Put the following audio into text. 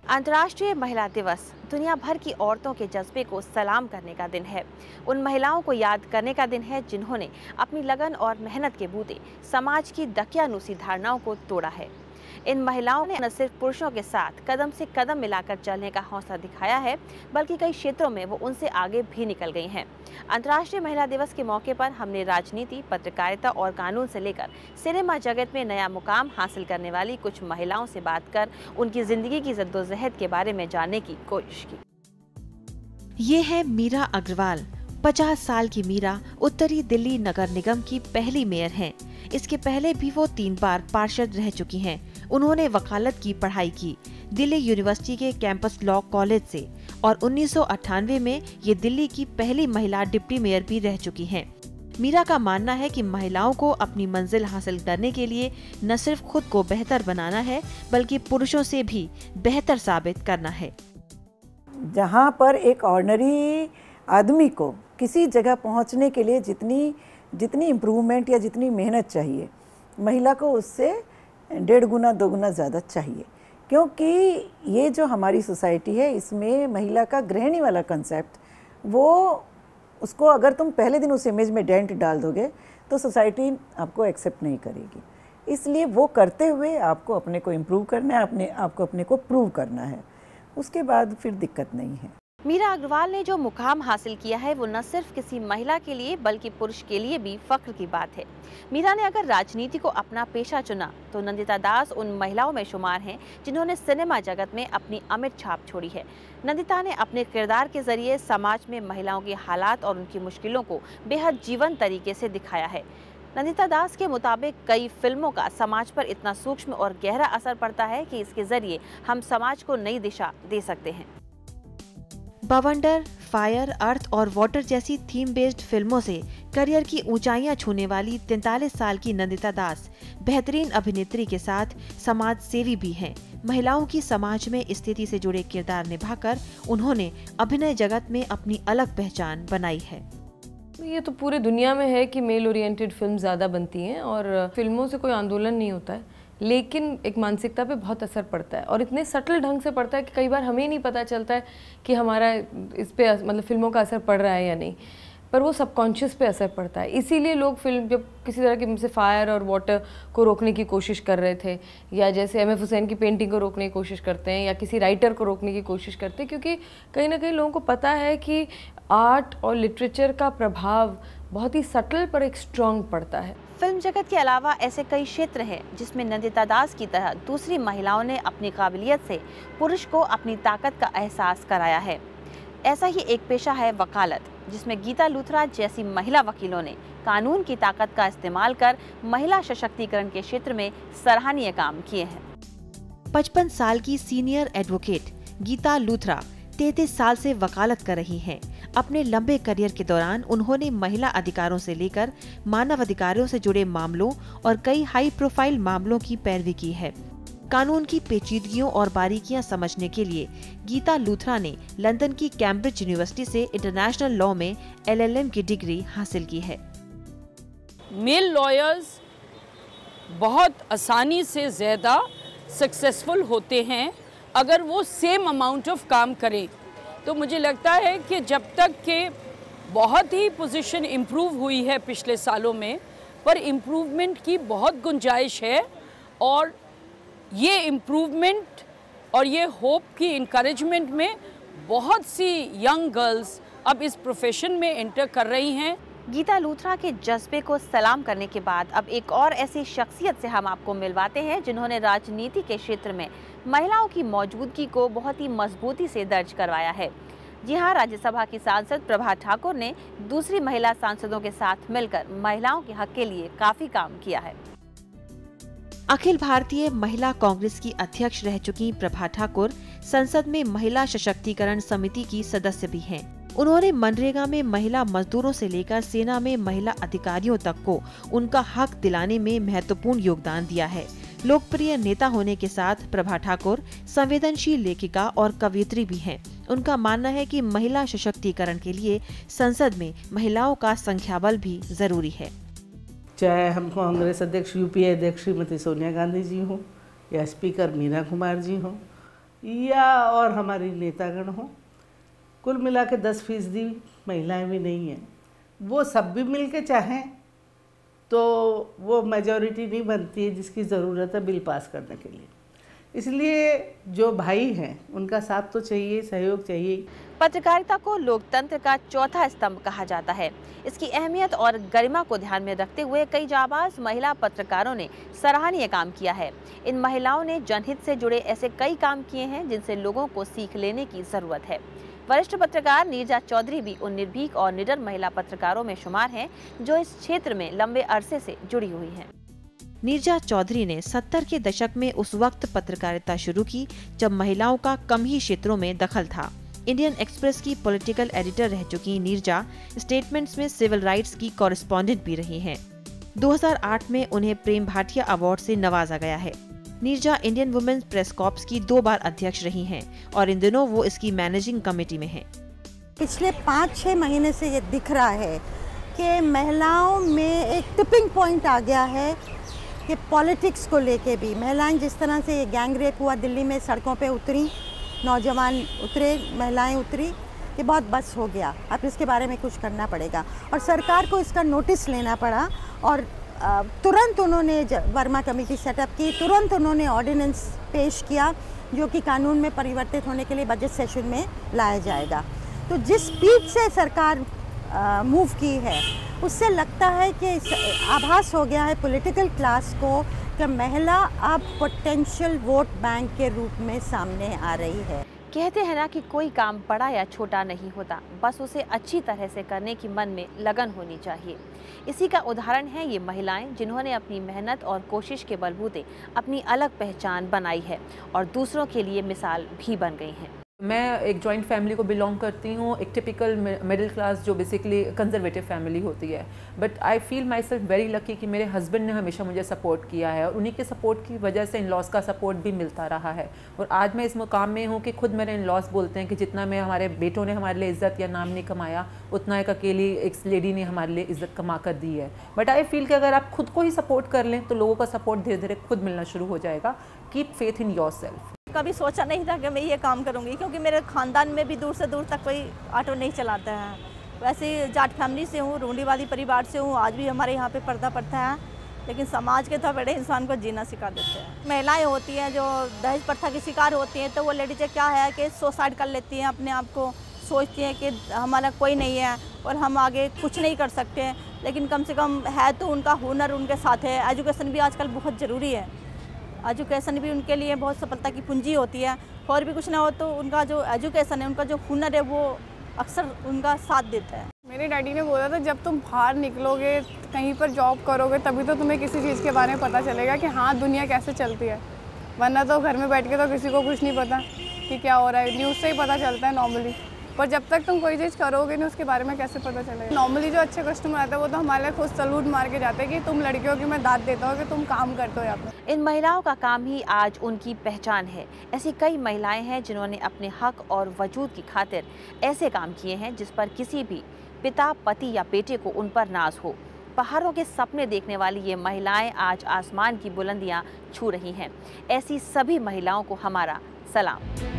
अंतर्राष्ट्रीय महिला दिवस दुनिया भर की औरतों के जज्बे को सलाम करने का दिन है। उन महिलाओं को याद करने का दिन है जिन्होंने अपनी लगन और मेहनत के बूते समाज की दकियानूसी धारणाओं को तोड़ा है। इन महिलाओं ने न सिर्फ पुरुषों के साथ कदम से कदम मिलाकर चलने का हौसला दिखाया है, बल्कि कई क्षेत्रों में वो उनसे आगे भी निकल गई हैं। अंतर्राष्ट्रीय महिला दिवस के मौके पर हमने राजनीति, पत्रकारिता और कानून से लेकर सिनेमा जगत में नया मुकाम हासिल करने वाली कुछ महिलाओं से बात कर उनकी जिंदगी की जद्दोजहद के बारे में जानने की कोशिश की। ये है मीरा अग्रवाल। 50 साल की मीरा उत्तरी दिल्ली नगर निगम की पहली मेयर हैं। इसके पहले भी वो 3 बार पार्षद रह चुकी हैं। उन्होंने वकालत की पढ़ाई की दिल्ली यूनिवर्सिटी के कैंपस लॉ कॉलेज से और 1998 में ये दिल्ली की पहली महिला डिप्टी मेयर भी रह चुकी हैं। मीरा का मानना है कि महिलाओं को अपनी मंजिल हासिल करने के लिए न सिर्फ खुद को बेहतर बनाना है, बल्कि पुरुषों से भी बेहतर साबित करना है। जहाँ पर एक ऑर्डिनरी आदमी को किसी जगह पहुँचने के लिए जितनी इम्प्रूवमेंट या जितनी मेहनत चाहिए, महिला को उससे 1.5 गुना 2 गुना ज़्यादा चाहिए। क्योंकि ये जो हमारी सोसाइटी है, इसमें महिला का गृहिणी वाला कंसेप्ट, वो उसको अगर तुम पहले दिन उस इमेज में डेंट डाल दोगे तो सोसाइटी आपको एक्सेप्ट नहीं करेगी। इसलिए वो करते हुए आपको अपने को इम्प्रूव करना है, आपको अपने को प्रूव करना है, उसके बाद फिर दिक्कत नहीं है। मीरा अग्रवाल ने जो मुकाम हासिल किया है वो न सिर्फ किसी महिला के लिए बल्कि पुरुष के लिए भी फख्र की बात है। मीरा ने अगर राजनीति को अपना पेशा चुना तो नंदिता दास उन महिलाओं में शुमार हैं जिन्होंने सिनेमा जगत में अपनी अमिट छाप छोड़ी है। नंदिता ने अपने किरदार के जरिए समाज में महिलाओं के हालात और उनकी मुश्किलों को बेहद जीवंत तरीके से दिखाया है। नंदिता दास के मुताबिक कई फिल्मों का समाज पर इतना सूक्ष्म और गहरा असर पड़ता है कि इसके जरिए हम समाज को नई दिशा दे सकते हैं। बवंडर, फायर, अर्थ और वाटर जैसी थीम बेस्ड फिल्मों से करियर की ऊंचाइयां छूने वाली 43 साल की नंदिता दास बेहतरीन अभिनेत्री के साथ समाज सेवी भी हैं। महिलाओं की समाज में स्थिति से जुड़े किरदार निभाकर उन्होंने अभिनय जगत में अपनी अलग पहचान बनाई है। ये तो पूरे दुनिया में है कि मेल ओरिएंटेड फिल्म ज़्यादा बनती हैं और फिल्मों से कोई आंदोलन नहीं होता है, लेकिन एक मानसिकता पे बहुत असर पड़ता है और इतने सटल ढंग से पड़ता है कि कई बार हमें ही नहीं पता चलता है कि हमारा इस पे मतलब फिल्मों का असर पड़ रहा है या नहीं, पर वो सबकॉन्शियस पे असर पड़ता है। इसीलिए लोग फिल्म जब किसी तरह की जैसे फायर और वाटर को रोकने की कोशिश कर रहे थे, या जैसे M.F. हुसैन की पेंटिंग को रोकने की कोशिश करते हैं, या किसी राइटर को रोकने की कोशिश करते हैं, क्योंकि कहीं ना कहीं लोगों को पता है कि आर्ट और लिटरेचर का प्रभाव बहुत ही सटल पर एक स्ट्रॉन्ग पड़ता है। फिल्म जगत के अलावा ऐसे कई क्षेत्र हैं जिसमें नंदिता दास की तरह दूसरी महिलाओं ने अपनी काबिलियत से पुरुष को अपनी ताकत का एहसास कराया है। ऐसा ही एक पेशा है वकालत, जिसमें गीता लूथरा जैसी महिला वकीलों ने कानून की ताकत का इस्तेमाल कर महिला सशक्तिकरण के क्षेत्र में सराहनीय काम किए हैं। 55 साल की सीनियर एडवोकेट गीता लूथरा 33 साल से वकालत कर रही हैं। अपने लंबे करियर के दौरान उन्होंने महिला अधिकारों से लेकर मानव अधिकारों से जुड़े मामलों और कई हाई प्रोफाइल मामलों की पैरवी की है। कानून की पेचीदगियों और बारीकियां समझने के लिए गीता लूथरा ने लंदन की कैम्ब्रिज यूनिवर्सिटी से इंटरनेशनल लॉ में LLM की डिग्री हासिल की है। मेल लॉयर्स बहुत आसानी से ज़्यादा सक्सेसफुल होते हैं अगर वो सेम अमाउंट ऑफ काम करें। तो मुझे लगता है कि जब तक के बहुत ही पोजीशन इम्प्रूव हुई है पिछले सालों में, पर इम्प्रूवमेंट की बहुत गुंजाइश है और ये इम्प्रूवमेंट और ये होप की इनकरेजमेंट में बहुत सी यंग गर्ल्स अब इस प्रोफेशन में एंटर कर रही हैं। गीता लूथरा के जज्बे को सलाम करने के बाद अब एक और ऐसी शख्सियत से हम आपको मिलवाते हैं जिन्होंने राजनीति के क्षेत्र में महिलाओं की मौजूदगी को बहुत ही मजबूती से दर्ज करवाया है। जी हाँ, राज्यसभा की सांसद प्रभा ठाकुर ने दूसरी महिला सांसदों के साथ मिलकर महिलाओं के हक के लिए काफी काम किया है। अखिल भारतीय महिला कांग्रेस की अध्यक्ष रह चुकी प्रभा ठाकुर संसद में महिला सशक्तिकरण समिति की सदस्य भी हैं। उन्होंने मनरेगा में महिला मजदूरों से लेकर सेना में महिला अधिकारियों तक को उनका हक दिलाने में महत्वपूर्ण योगदान दिया है। लोकप्रिय नेता होने के साथ प्रभा ठाकुर संवेदनशील लेखिका और कवयित्री भी हैं। उनका मानना है कि महिला सशक्तिकरण के लिए संसद में महिलाओं का संख्याबल भी जरूरी है। चाहे हम कांग्रेस अध्यक्ष यूपीए अध्यक्ष श्रीमती सोनिया गांधी जी हों या स्पीकर मीरा कुमार जी हों या और हमारी नेतागण हो, कुल मिला के 10% महिलाएं भी नहीं हैं। वो सब भी मिल के चाहें तो वो मेजॉरिटी नहीं बनती है जिसकी ज़रूरत है बिल पास करने के लिए। इसलिए जो भाई हैं उनका साथ तो चाहिए, सहयोग चाहिए। पत्रकारिता को लोकतंत्र का चौथा स्तंभ कहा जाता है। इसकी अहमियत और गरिमा को ध्यान में रखते हुए कई जाबाज महिला पत्रकारों ने सराहनीय काम किया है। इन महिलाओं ने जनहित से जुड़े ऐसे कई काम किए हैं जिनसे लोगों को सीख लेने की जरूरत है। वरिष्ठ पत्रकार नीरजा चौधरी भी उन निर्भीक और निडर महिला पत्रकारों में शुमार हैं जो इस क्षेत्र में लंबे अरसे से जुड़ी हुई हैं। नीरजा चौधरी ने 70 के दशक में उस वक्त पत्रकारिता शुरू की जब महिलाओं का कम ही क्षेत्रों में दखल था। इंडियन एक्सप्रेस की पॉलिटिकल एडिटर रह चुकी नीरजा स्टेटमेंट्स में सिविल राइट्स की कॉरेस्पॉन्डेंट भी रही हैं। 2008 में उन्हें प्रेम भाटिया अवार्ड से नवाजा गया है। Neerja Indian women's press corps की 2 बार अध्यक्ष रही हैं और इन दिनों वो इसकी मैनेजिंग कमेटी में हैं। पिछले 5-6 महीने से ये दिख रहा है कि महिलाओं में एक टिपिंग पॉइंट आ गया है कि पॉलिटिक्स को लेके भी महिलाएं, जिस तरह से ये गैंग रेप हुआ दिल्ली में, सड़कों पे उतरी, नौजवान उतरे, महिलाएं उतरी, ये बहुत बस हो गया। अब इसके बारे में कुछ करना पड़ेगा और सरकार को इसका नोटिस लेना पड़ा और तुरंत उन्होंने वर्मा कमेटी सेटअप की, तुरंत उन्होंने ऑर्डिनेंस पेश किया जो कि कानून में परिवर्तित होने के लिए बजट सेशन में लाया जाएगा। तो जिस स्पीड से सरकार मूव की है उससे लगता है कि आभास हो गया है पॉलिटिकल क्लास को कि महिला अब पोटेंशियल वोट बैंक के रूप में सामने आ रही है। कहते हैं ना कि कोई काम बड़ा या छोटा नहीं होता, बस उसे अच्छी तरह से करने की मन में लगन होनी चाहिए। इसी का उदाहरण है ये महिलाएं जिन्होंने अपनी मेहनत और कोशिश के बलबूते अपनी अलग पहचान बनाई है और दूसरों के लिए मिसाल भी बन गई हैं। मैं एक जॉइंट फैमिली को बिलोंग करती हूँ, एक टिपिकल मिडिल क्लास जो बेसिकली कंजर्वेटिव फैमिली होती है। But I feel my self very lucky कि मेरे हस्बैंड ने हमेशा मुझे सपोर्ट किया है और उन्हीं के सपोर्ट की वजह से इन लॉज का सपोर्ट भी मिलता रहा है। और आज मैं इस मुकाम में हूँ कि खुद मेरे इन लॉज बोलते हैं कि जितना मैं हमारे बेटों ने हमारे लिए इज़्ज़त या नाम नहीं कमाया, उतना एक अकेली एक लेडी ने हमारे लिए इज़्ज़त कमा कर दी है। बट आई फील कि अगर आप खुद को ही सपोर्ट कर लें तो लोगों का सपोर्ट धीरे धीरे खुद मिलना शुरू हो जाएगा। Keep faith in your self. कभी सोचा नहीं था कि मैं ये काम करूंगी, क्योंकि मेरे ख़ानदान में भी दूर से दूर तक कोई ऑटो नहीं चलाता है। वैसे जाट फैमिली से हूँ, रूढ़िवादी परिवार से हूँ, आज भी हमारे यहाँ पे पर्दा पड़ता है, लेकिन समाज के तो बड़े इंसान को जीना सिखा देते हैं। महिलाएं होती हैं जो दहेज प्रथा की शिकार होती हैं, तो वो लेडीज़ें क्या है कि सुसाइड कर लेती हैं, अपने आप को सोचती हैं कि हमारा कोई नहीं है और हम आगे कुछ नहीं कर सकते। लेकिन कम से कम है तो उनका हुनर उनके साथ है। एजुकेशन भी आजकल बहुत ज़रूरी है, एजुकेशन भी उनके लिए बहुत सफलता की पूंजी होती है। और भी कुछ ना हो तो उनका जो एजुकेशन है, उनका जो हुनर है, वो अक्सर उनका साथ देता है। मेरे डैडी ने बोला था जब तुम बाहर निकलोगे, कहीं पर जॉब करोगे, तभी तो तुम्हें किसी चीज़ के बारे में पता चलेगा कि हाँ दुनिया कैसे चलती है। वरना तो घर में बैठ के तो किसी को कुछ नहीं पता कि क्या हो रहा है, न्यूज़ से ही पता चलता है नॉर्मली। पर जब तक तुम कोई चीज़ करोगे नहीं उसके बारे में कैसे पता चलेगा। नॉर्मली जो अच्छे कस्टमर आते हैं वो तो हमारे लिए खुद सलूट मार के जाते हैं कि तुम लड़कियों की मैं दाद देता हूँ कि तुम काम करते हो यहाँ पर। इन महिलाओं का काम ही आज उनकी पहचान है। ऐसी कई महिलाएं हैं जिन्होंने अपने हक और वजूद की खातिर ऐसे काम किए हैं जिस पर किसी भी पिता, पति या बेटे को उन पर नाज हो। पहाड़ों के सपने देखने वाली ये महिलाएं आज आसमान की बुलंदियां छू रही हैं। ऐसी सभी महिलाओं को हमारा सलाम।